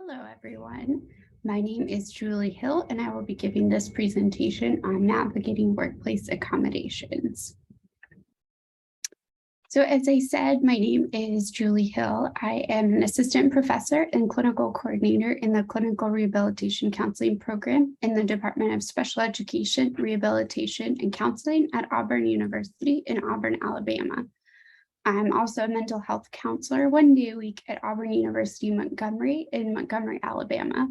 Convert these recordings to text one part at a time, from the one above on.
Hello, everyone. My name is Julie Hill, and I will be giving this presentation on navigating workplace accommodations. So as I said, my name is Julie Hill. I am an assistant professor and clinical coordinator in the Clinical Rehabilitation Counseling Program in the Department of Special Education, Rehabilitation, and Counseling at Auburn University in Auburn, Alabama. I'm also a mental health counselor 1 day a week at Auburn University Montgomery in Montgomery, Alabama,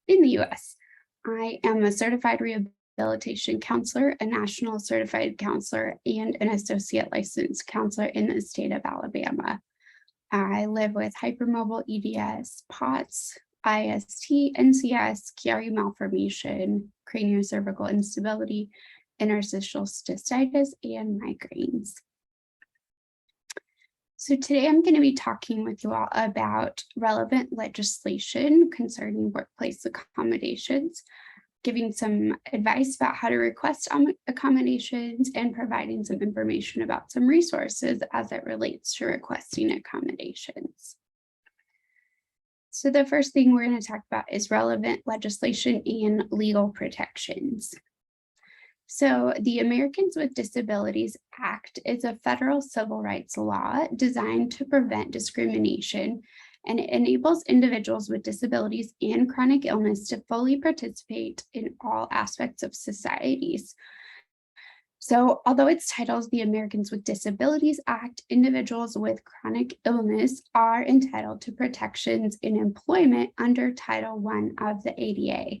in the US. I am a certified rehabilitation counselor, a national certified counselor, and an associate licensed counselor in the state of Alabama. I live with hypermobile EDS, POTS, IST, NCS, Chiari malformation, craniocervical instability, interstitial cystitis, and migraines. So today I'm going to be talking with you all about relevant legislation concerning workplace accommodations, giving some advice about how to request accommodations, and providing some information about some resources as it relates to requesting accommodations. So the first thing we're going to talk about is relevant legislation and legal protections. So the Americans with Disabilities Act is a federal civil rights law designed to prevent discrimination, and it enables individuals with disabilities and chronic illness to fully participate in all aspects of societies. So although its title is the Americans with Disabilities Act, individuals with chronic illness are entitled to protections in employment under Title I of the ADA.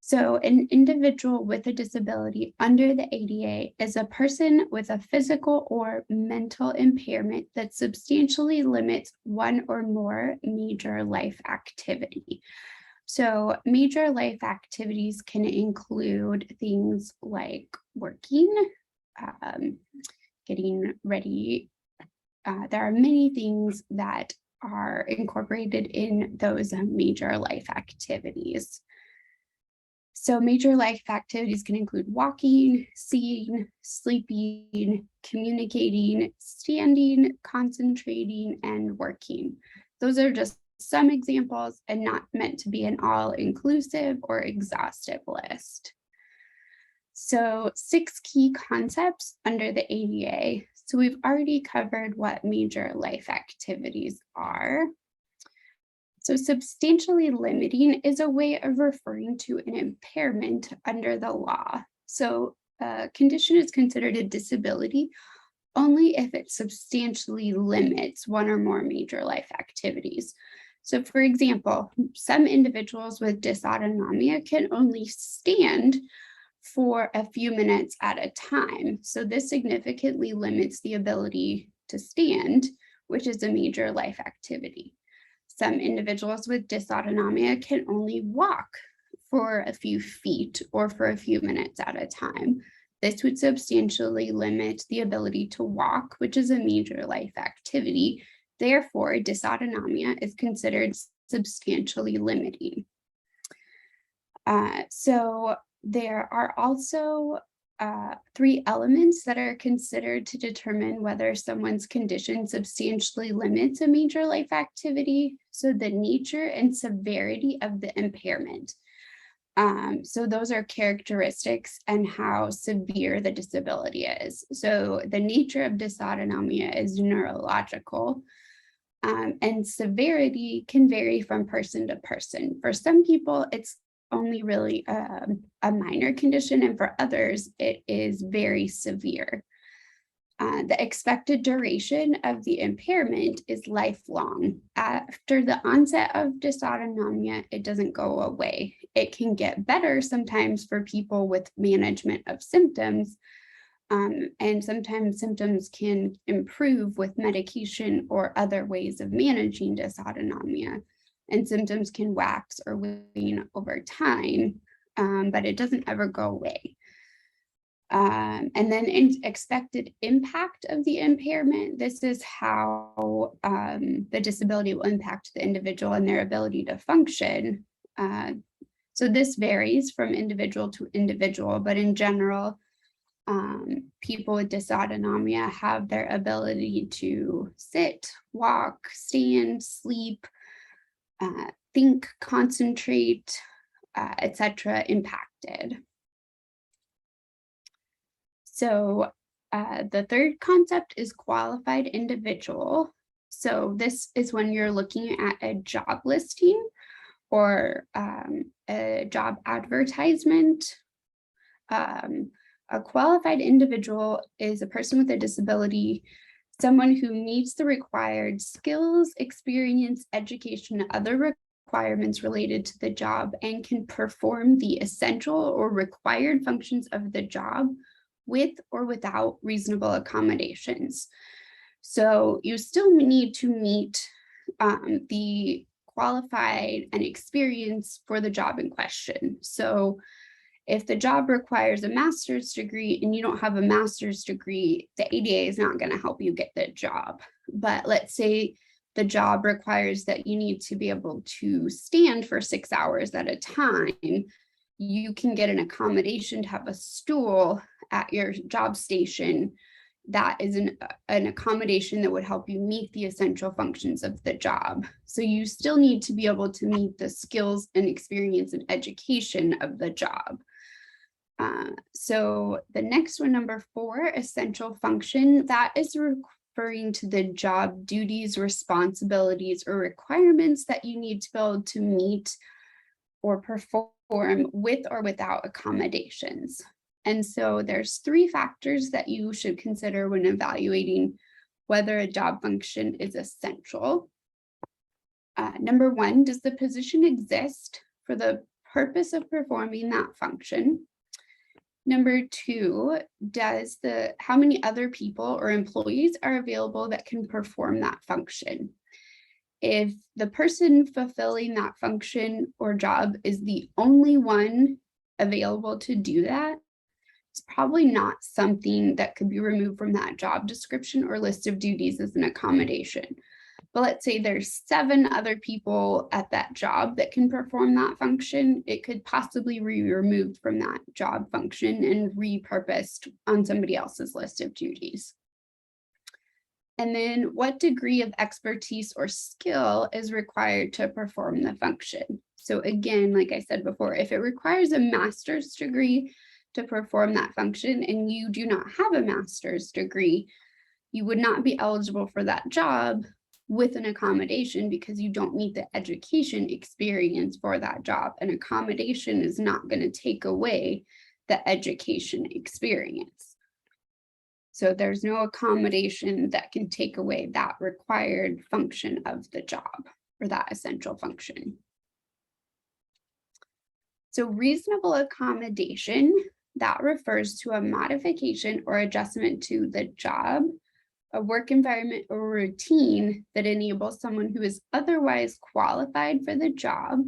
So an individual with a disability under the ADA is a person with a physical or mental impairment that substantially limits one or more major life activity. So major life activities can include things like working, getting ready. There are many things that are incorporated in those major life activities. So major life activities can include walking, seeing, sleeping, communicating, standing, concentrating, and working. Those are just some examples and not meant to be an all-inclusive or exhaustive list. So 6 key concepts under the ADA. So we've already covered what major life activities are. So substantially limiting is a way of referring to an impairment under the law. So a condition is considered a disability only if it substantially limits one or more major life activities. So for example, some individuals with dysautonomia can only stand for a few minutes at a time. So this significantly limits the ability to stand, which is a major life activity. Some individuals with dysautonomia can only walk for a few feet or for a few minutes at a time. This would substantially limit the ability to walk, which is a major life activity. Therefore, dysautonomia is considered substantially limiting. So there are also 3 elements that are considered to determine whether someone's condition substantially limits a major life activity. So the nature and severity of the impairment. So those are characteristics and how severe the disability is. So the nature of dysautonomia is neurological, and severity can vary from person to person. For some people, it's only really a minor condition, and for others, it is very severe. The expected duration of the impairment is lifelong. After the onset of dysautonomia, it doesn't go away. It can get better sometimes for people with management of symptoms, and sometimes symptoms can improve with medication or other ways of managing dysautonomia. And symptoms can wax or wane over time, but it doesn't ever go away. And then expected impact of the impairment. This is how the disability will impact the individual and their ability to function. So this varies from individual to individual, but in general, people with dysautonomia have their ability to sit, walk, stand, sleep, think, concentrate, etc. impacted. So the third concept is qualified individual. So this is when you're looking at a job listing or a job advertisement. A qualified individual is a person with a disability, someone who meets the required skills, experience, education, and other requirements related to the job and can perform the essential or required functions of the job with or without reasonable accommodations. So you still need to meet the qualified and experience for the job in question. So if the job requires a master's degree and you don't have a master's degree, the ADA is not going to help you get the job. But let's say the job requires that you need to be able to stand for 6 hours at a time. You can get an accommodation to have a stool at your job station. That is an accommodation that would help you meet the essential functions of the job. So you still need to be able to meet the skills and experience and education of the job. So the next one, number 4, essential function, that is referring to the job duties, responsibilities, or requirements that you need to be able to meet or perform with or without accommodations. And so there's 3 factors that you should consider when evaluating whether a job function is essential. Number 1, does the position exist for the purpose of performing that function? Number 2, how many other people or employees are available that can perform that function? If the person fulfilling that function or job is the only one available to do that, it's probably not something that could be removed from that job description or list of duties as an accommodation. But let's say there's 7 other people at that job that can perform that function, it could possibly be removed from that job function and repurposed on somebody else's list of duties. And then what degree of expertise or skill is required to perform the function? So again, like I said before, if it requires a master's degree to perform that function and you do not have a master's degree, you would not be eligible for that job with an accommodation because you don't meet the education experience for that job. An accommodation is not going to take away the education experience. So there's no accommodation that can take away that required function of the job or that essential function. So reasonable accommodation, that refers to a modification or adjustment to the job, a work environment or routine that enables someone who is otherwise qualified for the job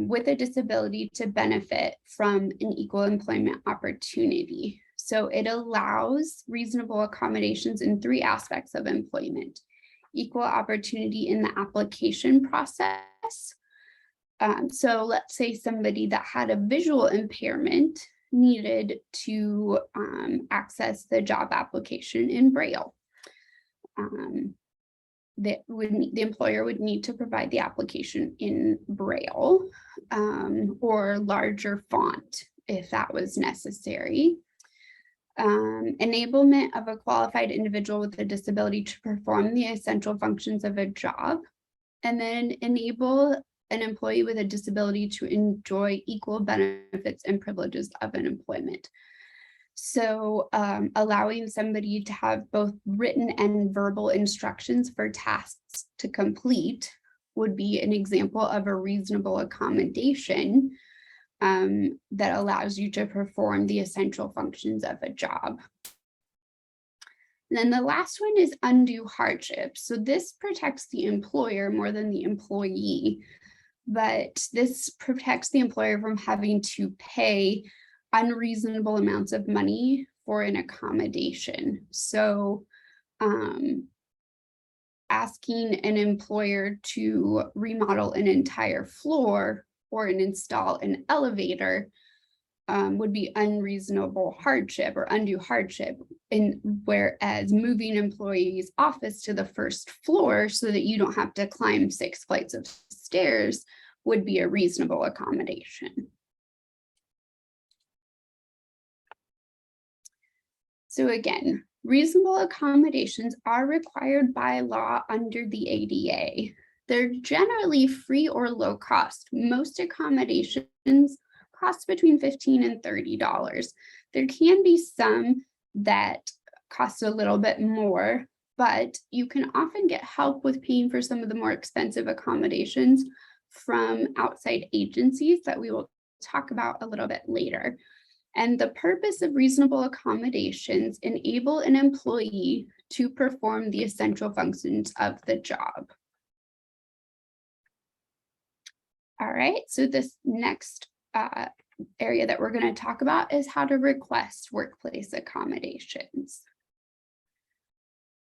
with a disability to benefit from an equal employment opportunity. So it allows reasonable accommodations in 3 aspects of employment: equal opportunity in the application process. So let's say somebody that had a visual impairment needed to access the job application in Braille. The employer would need to provide the application in Braille or larger font if that was necessary. Enablement of a qualified individual with a disability to perform the essential functions of a job, and then enable an employee with a disability to enjoy equal benefits and privileges of an employment. So allowing somebody to have both written and verbal instructions for tasks to complete would be an example of a reasonable accommodation that allows you to perform the essential functions of a job. And then the last one is undue hardship. So this protects the employer more than the employee, but this protects the employer from having to pay unreasonable amounts of money for an accommodation. So asking an employer to remodel an entire floor or install an elevator would be unreasonable hardship or undue hardship, whereas moving employees' office to the first floor so that you don't have to climb 6 flights of stairs would be a reasonable accommodation. So again, reasonable accommodations are required by law under the ADA. They're generally free or low cost. Most accommodations cost between $15 and $30. There can be some that cost a little bit more, but you can often get help with paying for some of the more expensive accommodations from outside agencies that we will talk about a little bit later. And the purpose of reasonable accommodations enable an employee to perform the essential functions of the job. All right, so this next area that we're going to talk about is how to request workplace accommodations.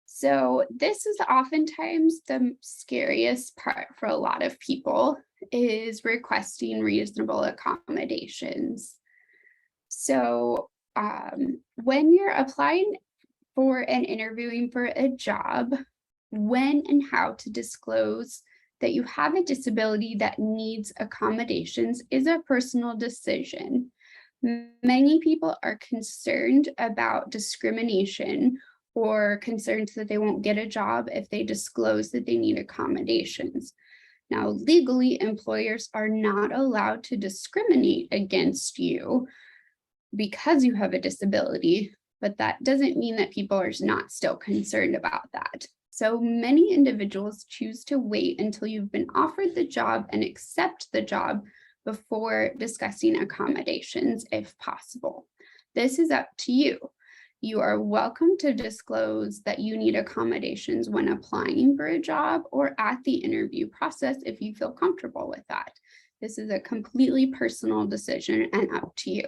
So this is oftentimes the scariest part for a lot of people, is requesting reasonable accommodations. So when you're applying for and interviewing for a job, when and how to disclose that you have a disability that needs accommodations is a personal decision. Many people are concerned about discrimination or concerned that they won't get a job if they disclose that they need accommodations. Now, legally, employers are not allowed to discriminate against you because you have a disability, but that doesn't mean that people are not still concerned about that. So many individuals choose to wait until you've been offered the job and accept the job before discussing accommodations if possible. This is up to you. You are welcome to disclose that you need accommodations when applying for a job or at the interview process if you feel comfortable with that. This is a completely personal decision and up to you.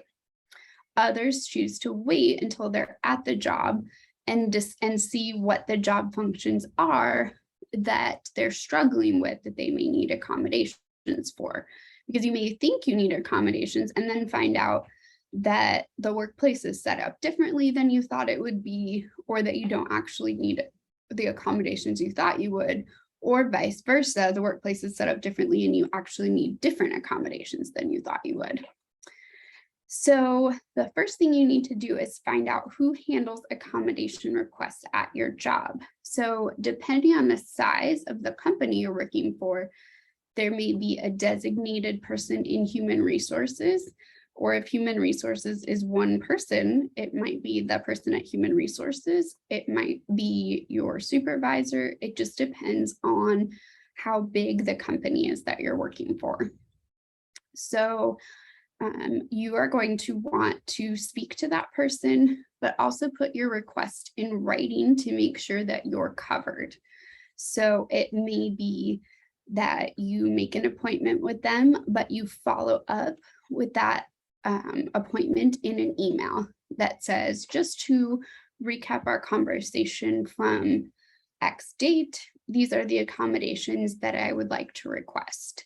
Others choose to wait until they're at the job and see what the job functions are that they're struggling with, that they may need accommodations for. Because you may think you need accommodations and then find out that the workplace is set up differently than you thought it would be, or that you don't actually need the accommodations you thought you would, or vice versa, the workplace is set up differently and you actually need different accommodations than you thought you would. So the first thing you need to do is find out who handles accommodation requests at your job. So depending on the size of the company you're working for, there may be a designated person in human resources, or if human resources is one person, it might be the person at human resources. It might be your supervisor. It just depends on how big the company is that you're working for. So you are going to want to speak to that person, but also put your request in writing to make sure that you're covered. So it may be that you make an appointment with them, but you follow up with that appointment in an email that says, just to recap our conversation from X date, these are the accommodations that I would like to request.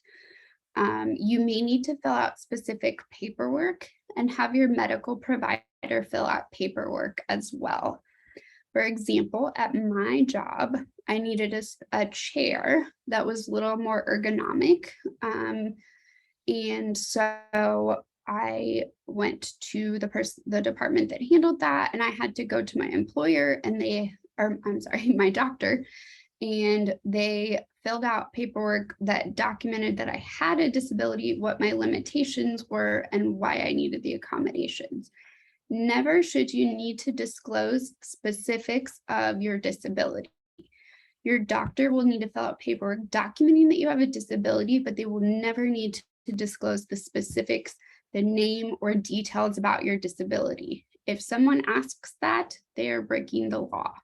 You may need to fill out specific paperwork and have your medical provider fill out paperwork as well. For example, at my job, I needed a chair that was a little more ergonomic. And so I went to the department that handled that, and I had to go to my employer and my doctor, and they filled out paperwork that documented that I had a disability, what my limitations were, and why I needed the accommodations. Never should you need to disclose specifics of your disability. Your doctor will need to fill out paperwork documenting that you have a disability, but they will never need to disclose the specifics, the name or details about your disability. If someone asks that, they are breaking the law.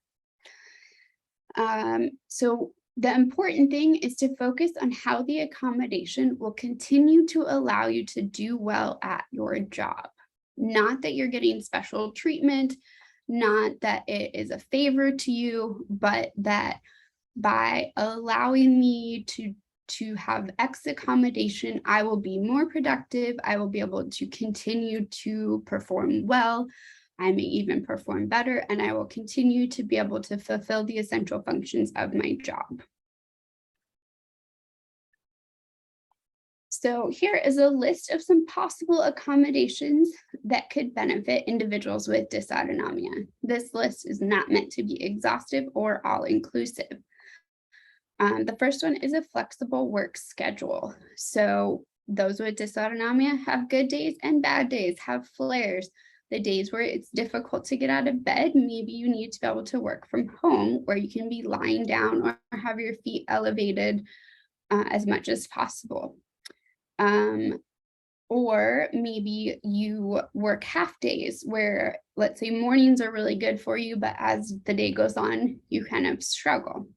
So the important thing is to focus on how the accommodation will continue to allow you to do well at your job. Not that you're getting special treatment, not that it is a favor to you, but that by allowing me to to have X accommodation, I will be more productive. I will be able to continue to perform well. I may even perform better, and I will continue to be able to fulfill the essential functions of my job. So here is a list of some possible accommodations that could benefit individuals with dysautonomia. This list is not meant to be exhaustive or all-inclusive. The first one is a flexible work schedule. So those with dysautonomia have good days and bad days, have flares. The days where it's difficult to get out of bed, maybe you need to be able to work from home, where you can be lying down or have your feet elevated as much as possible. Or maybe you work half days where, let's say, mornings are really good for you, but as the day goes on, you kind of struggle.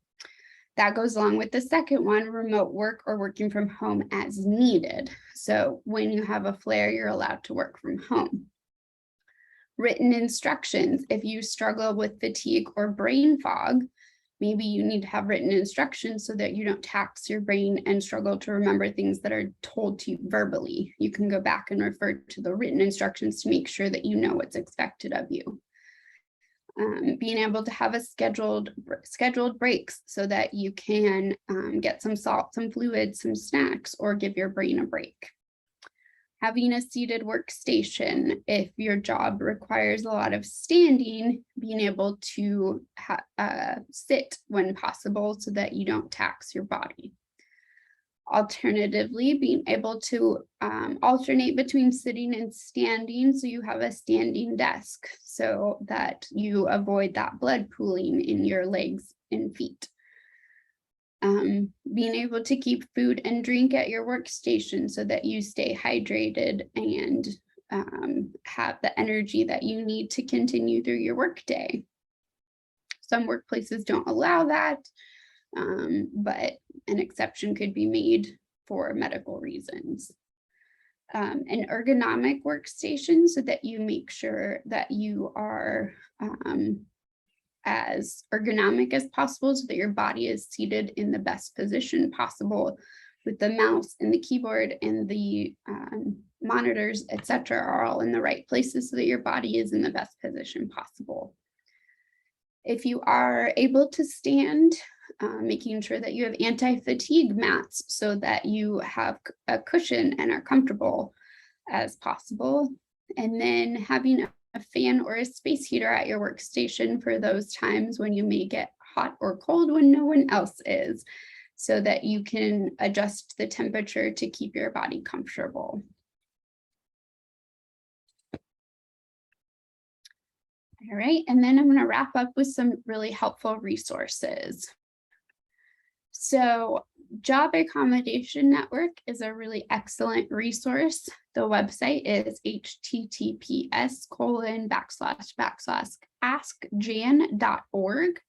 That goes along with the second one, remote work or working from home as needed. So when you have a flare, you're allowed to work from home. Written instructions, if you struggle with fatigue or brain fog, maybe you need to have written instructions so that you don't tax your brain and struggle to remember things that are told to you verbally. You can go back and refer to the written instructions to make sure that you know what's expected of you. Being able to have a scheduled breaks so that you can get some salt, some fluids, some snacks, or give your brain a break. Having a seated workstation, if your job requires a lot of standing, being able to sit when possible so that you don't tax your body. Alternatively, being able to alternate between sitting and standing, so you have a standing desk so that you avoid that blood pooling in your legs and feet. Being able to keep food and drink at your workstation so that you stay hydrated and have the energy that you need to continue through your workday. Some workplaces don't allow that, but an exception could be made for medical reasons. An ergonomic workstation so that you make sure that you are as ergonomic as possible so that your body is seated in the best position possible with the mouse and the keyboard and the monitors, etc., are all in the right places so that your body is in the best position possible. If you are able to stand, making sure that you have anti-fatigue mats so that you have a cushion and are comfortable as possible. And then having a fan or a space heater at your workstation for those times when you may get hot or cold when no one else is, so that you can adjust the temperature to keep your body comfortable. All right, and then I'm going to wrap up with some really helpful resources. So Job Accommodation Network is a really excellent resource. The website is https://askjan.org.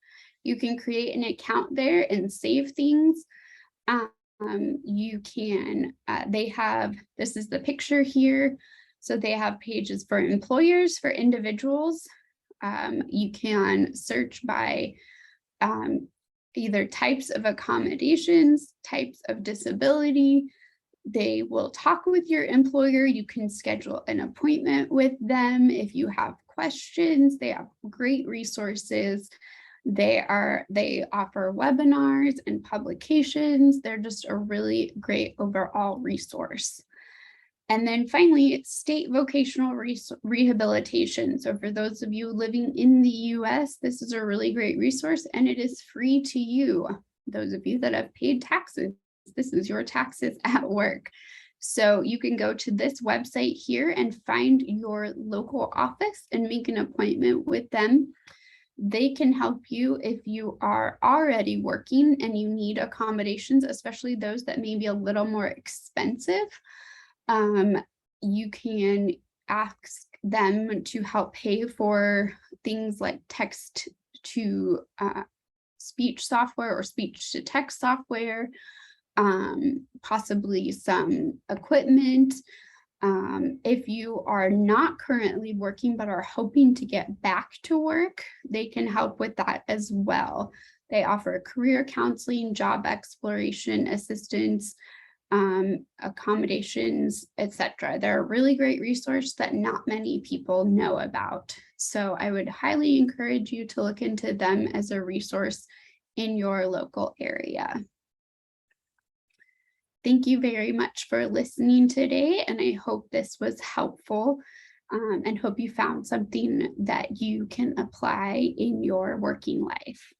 You can create an account there and save things. You can, they have, this is the picture here. So they have pages for employers, for individuals. You can search by either types of accommodations, types of disability. They will talk with your employer. You can schedule an appointment with them if you have questions. They have great resources. They offer webinars and publications. They're just a really great overall resource. And then finally, state vocational rehabilitation. So for those of you living in the US, this is a really great resource and it is free to you. Those of you that have paid taxes, this is your taxes at work. So you can go to this website here and find your local office and make an appointment with them. They can help you if you are already working and you need accommodations, especially those that may be a little more expensive. You can ask them to help pay for things like text to speech software or speech to text software, possibly some equipment. If you are not currently working but are hoping to get back to work, they can help with that as well. They offer career counseling, job exploration assistance, accommodations, etc. They're a really great resource that not many people know about. So I would highly encourage you to look into them as a resource in your local area. Thank you very much for listening today, and I hope this was helpful, and hope you found something that you can apply in your working life.